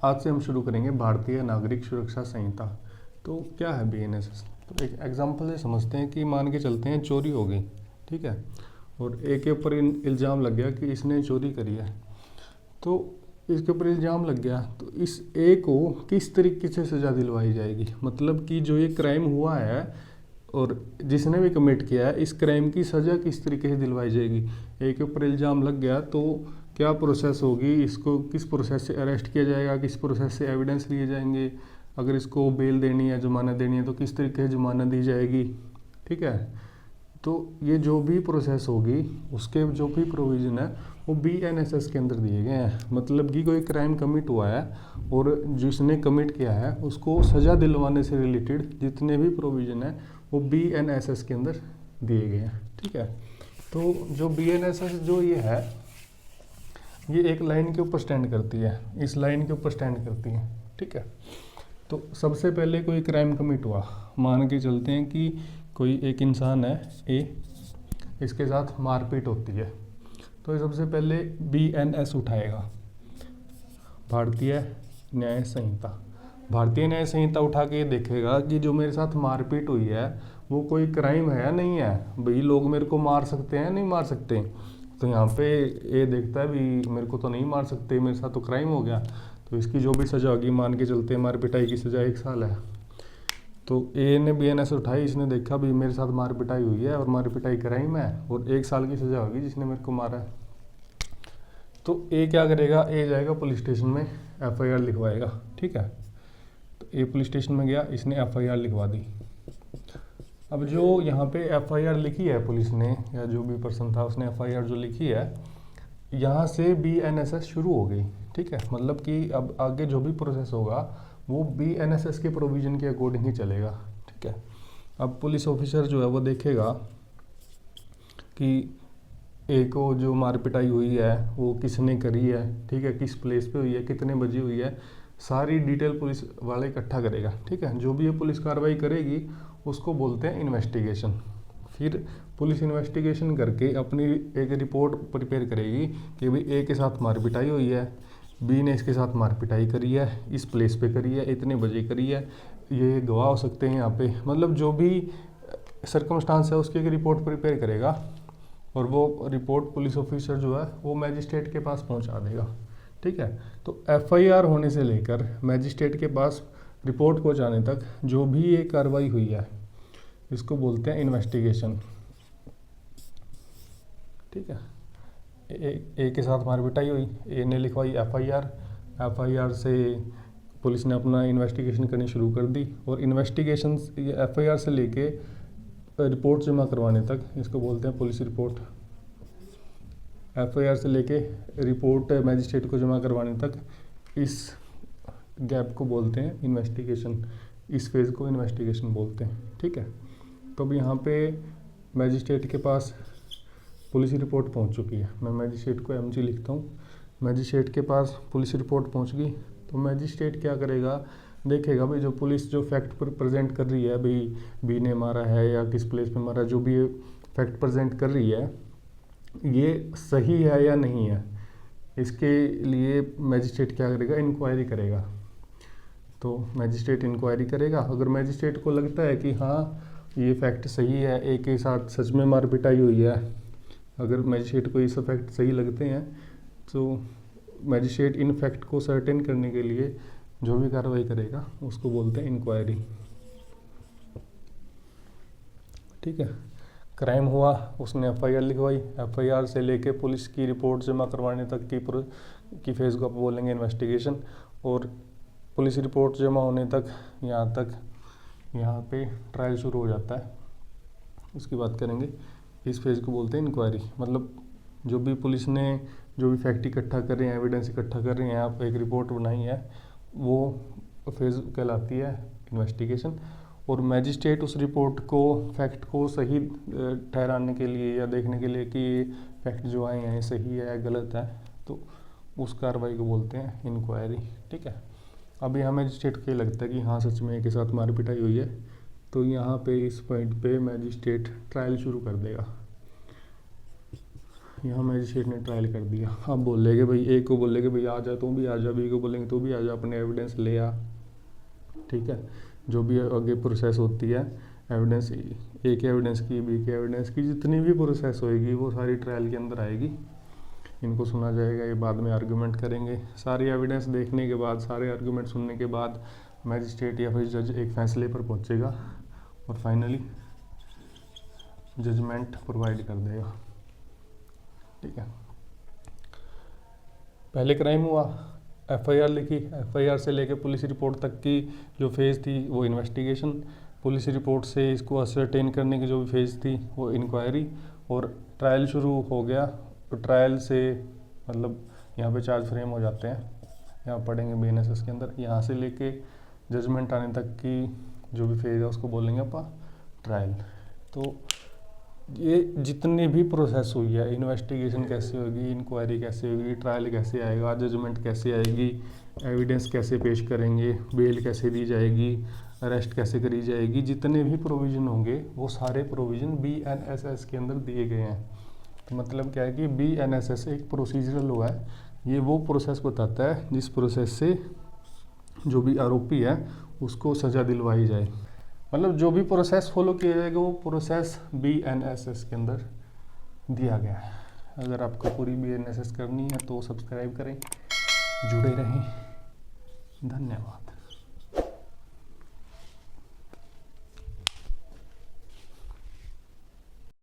आज से हम शुरू करेंगे भारतीय नागरिक सुरक्षा संहिता। तो क्या है बीएनएसएस? तो एक एग्जांपल से समझते हैं कि मान के चलते हैं चोरी हो गई, ठीक है, और ए के ऊपर इल्ज़ाम लग गया कि इसने चोरी करी है। तो इसके ऊपर इल्ज़ाम लग गया तो इस ए को किस तरीके से सज़ा दिलवाई जाएगी, मतलब कि जो ये क्राइम हुआ है और जिसने भी कमिट किया है इस क्राइम की सज़ा किस तरीके से दिलवाई जाएगी। ए के ऊपर इल्ज़ाम लग गया तो क्या प्रोसेस होगी, इसको किस प्रोसेस से अरेस्ट किया जाएगा, किस प्रोसेस से एविडेंस लिए जाएंगे, अगर इसको बेल देनी है, जमानत देनी है तो किस तरीके से जमानत दी जाएगी, ठीक है। तो ये जो भी प्रोसेस होगी उसके जो भी प्रोविज़न है वो बीएनएसएस के अंदर दिए गए हैं। मतलब कि कोई क्राइम कमिट हुआ है और जिसने कमिट किया है उसको सज़ा दिलवाने से रिलेटेड जितने भी प्रोविज़न है वो बीएनएसएस के अंदर दिए गए हैं, ठीक है। तो जो बीएनएसएस जो ये है ये एक लाइन के ऊपर स्टैंड करती है, इस लाइन के ऊपर स्टैंड करती है, ठीक है। तो सबसे पहले कोई क्राइम कमिट हुआ, मान के चलते हैं कि कोई एक इंसान है ए, इसके साथ मारपीट होती है, तो ये सबसे पहले बीएनएस उठाएगा, भारतीय न्याय संहिता। भारतीय न्याय संहिता उठा के ये देखेगा कि जो मेरे साथ मारपीट हुई है वो कोई क्राइम है या नहीं है, भाई लोग मेरे को मार सकते हैं नहीं मार सकते। तो यहाँ पे ये देखता है भी मेरे को तो नहीं मार सकते, मेरे साथ तो क्राइम हो गया, तो इसकी जो भी सज़ा होगी, मान के चलते हैं मार पिटाई की सज़ा 1 साल है। तो ए ने बीएनएस उठाई, इसने देखा भी मेरे साथ मार पिटाई हुई है और मार पिटाई क्राइम है और 1 साल की सज़ा होगी जिसने मेरे को मारा है। तो ए क्या करेगा, ए जाएगा पुलिस स्टेशन में एफआईआर लिखवाएगा, ठीक है। तो ए पुलिस स्टेशन में गया, इसने एफआईआर लिखवा दी। अब जो यहाँ पे एफआईआर लिखी है पुलिस ने या जो भी पर्सन था उसने एफआईआर जो लिखी है, यहाँ से बीएनएसएस शुरू हो गई, ठीक है। मतलब कि अब आगे जो भी प्रोसेस होगा वो बीएनएसएस के प्रोविज़न के अकॉर्डिंग ही चलेगा, ठीक है। अब पुलिस ऑफिसर जो है वो देखेगा कि ए को जो मार पिटाई हुई है वो किसने करी है, ठीक है, किस प्लेस पे हुई है, कितने बजे हुई है, सारी डिटेल पुलिस वाले इकट्ठा करेगा, ठीक है। जो भी ये पुलिस कार्रवाई करेगी उसको बोलते हैं इन्वेस्टिगेशन। फिर पुलिस इन्वेस्टिगेशन करके अपनी एक रिपोर्ट प्रिपेयर करेगी कि भाई ए के साथ मार पिटाई हुई है, बी ने इसके साथ मार पिटाई करी है, इस प्लेस पे करी है, इतने बजे करी है, ये गवाह हो सकते हैं यहाँ पे, मतलब जो भी सर्कमस्टांस है उसकी एक रिपोर्ट प्रिपेयर करेगा और वो रिपोर्ट पुलिस ऑफिसर जो है वो मैजिस्ट्रेट के पास पहुँचा देगा, ठीक है। तो एफआईआर होने से लेकर मैजिस्ट्रेट के पास रिपोर्ट पहुँचाने तक जो भी ये कार्रवाई हुई है इसको बोलते हैं इन्वेस्टिगेशन, ठीक है। ए के साथ मार पिटाई हुई, ए ने लिखवाई एफआईआर, एफआईआर से पुलिस ने अपना इन्वेस्टिगेशन करनी शुरू कर दी और इन्वेस्टिगेशन एफआईआर से लेके रिपोर्ट जमा करवाने तक इसको बोलते हैं पुलिस रिपोर्ट। एफआईआर से लेके रिपोर्ट मैजिस्ट्रेट को जमा करवाने तक इस गैप को बोलते हैं इन्वेस्टिगेशन, इस फेज़ को इन्वेस्टिगेशन बोलते हैं, ठीक है। तो अब यहाँ पे मैजिस्ट्रेट के पास पुलिस रिपोर्ट पहुँच चुकी है, मैं मैजिस्ट्रेट को एमजी लिखता हूँ, मैजिस्ट्रेट के पास पुलिस रिपोर्ट पहुँच गई। तो मैजिस्ट्रेट क्या करेगा, देखेगा भाई जो पुलिस जो फैक्ट प्रेजेंट कर रही है, भाई बी ने मारा है या किस प्लेस पे मारा, जो भी फैक्ट प्रेजेंट कर रही है ये सही है या नहीं है, इसके लिए मैजिस्ट्रेट क्या करेगा, इंक्वायरी करेगा। तो मैजिस्ट्रेट इंक्वायरी करेगा, अगर मैजिस्ट्रेट को लगता है कि हाँ ये फैक्ट सही है, ए के साथ सच में मार पिटाई हुई है, अगर मैजिस्ट्रेट को ये सब फैक्ट सही लगते हैं तो मैजिस्ट्रेट इन फैक्ट को सर्टेन करने के लिए जो भी कार्रवाई करेगा उसको बोलते हैं इंक्वायरी, ठीक है। क्राइम हुआ, उसने एफआईआर लिखवाई, एफआईआर से लेके पुलिस की रिपोर्ट जमा करवाने तक की फेज़ को आप बोलेंगे इन्वेस्टिगेशन, और पुलिस रिपोर्ट जमा होने तक यहाँ पे ट्रायल शुरू हो जाता है, उसकी बात करेंगे। इस फेज़ को बोलते हैं इंक्वायरी। मतलब जो भी पुलिस ने जो भी फैक्ट इकट्ठा कर रहे हैं, एविडेंस इकट्ठा कर रहे हैं, आप एक रिपोर्ट बनाई है, वो फेज़ कहलाती है इन्वेस्टिगेशन। और मैजिस्ट्रेट उस रिपोर्ट को फैक्ट को सही ठहराने के लिए या देखने के लिए कि फैक्ट जो आए हैं सही है या गलत है, तो उस कार्रवाई को बोलते हैं इंक्वायरी, ठीक है। अब यहाँ मैजिस्ट्रेट को ये लगता है कि हाँ सच में के साथ मार पिटाई हुई है, तो यहाँ पे इस पॉइंट पे मैजिस्ट्रेट ट्रायल शुरू कर देगा। यहाँ मैजिस्ट्रेट ने ट्रायल कर दिया, अब बोलेंगे भाई, ए को बोलेंगे भाई आ जा, तू भी आ जा, बी को बोलेंगे तू भी आ जा, अपने एविडेंस ले आ, ठीक है। जो भी आगे प्रोसेस होती है एविडेंस, ए के एविडेंस की, बी के एविडेंस की, जितनी भी प्रोसेस होएगी वो सारी ट्रायल के अंदर आएगी। इनको सुना जाएगा, ये बाद में आर्गूमेंट करेंगे। सारी एविडेंस देखने के बाद, सारे आर्गूमेंट सुनने के बाद मैजिस्ट्रेट या फिर जज एक फैसले पर पहुंचेगा और फाइनली जजमेंट प्रोवाइड कर देगा, ठीक है। पहले क्राइम हुआ, एफआईआर लिखी, एफआईआर से लेके पुलिस रिपोर्ट तक की जो फेज़ थी वो इन्वेस्टिगेशन, पुलिस रिपोर्ट से इसको असरटेन करने की जो भी फेज़ थी वो इंक्वायरी, और ट्रायल शुरू हो गया। तो ट्रायल से मतलब यहाँ पे चार्ज फ्रेम हो जाते हैं, यहाँ पढ़ेंगे बीएनएसएस के अंदर, यहाँ से लेके जजमेंट आने तक की जो भी फेज़ है उसको बोलेंगे अपन ट्रायल। तो ये जितनी भी प्रोसेस हुई है, इन्वेस्टिगेशन कैसे होगी, इंक्वायरी कैसे होगी, ट्रायल कैसे आएगा, जजमेंट कैसे आएगी, एविडेंस कैसे पेश करेंगे, बेल कैसे दी जाएगी, अरेस्ट कैसे करी जाएगी, जितने भी प्रोविज़न होंगे वो सारे प्रोविज़न बीएनएसएस के अंदर दिए गए हैं। तो मतलब क्या है कि बीएनएसएस एक प्रोसीजरल हुआ है, ये वो प्रोसेस बताता है जिस प्रोसेस से जो भी आरोपी है उसको सज़ा दिलवाई जाए। मतलब जो भी प्रोसेस फॉलो किया जाएगा वो प्रोसेस बीएनएसएस के अंदर दिया गया है। अगर आपको पूरी बीएनएसएस करनी है तो सब्सक्राइब करें, जुड़े रहें, धन्यवाद।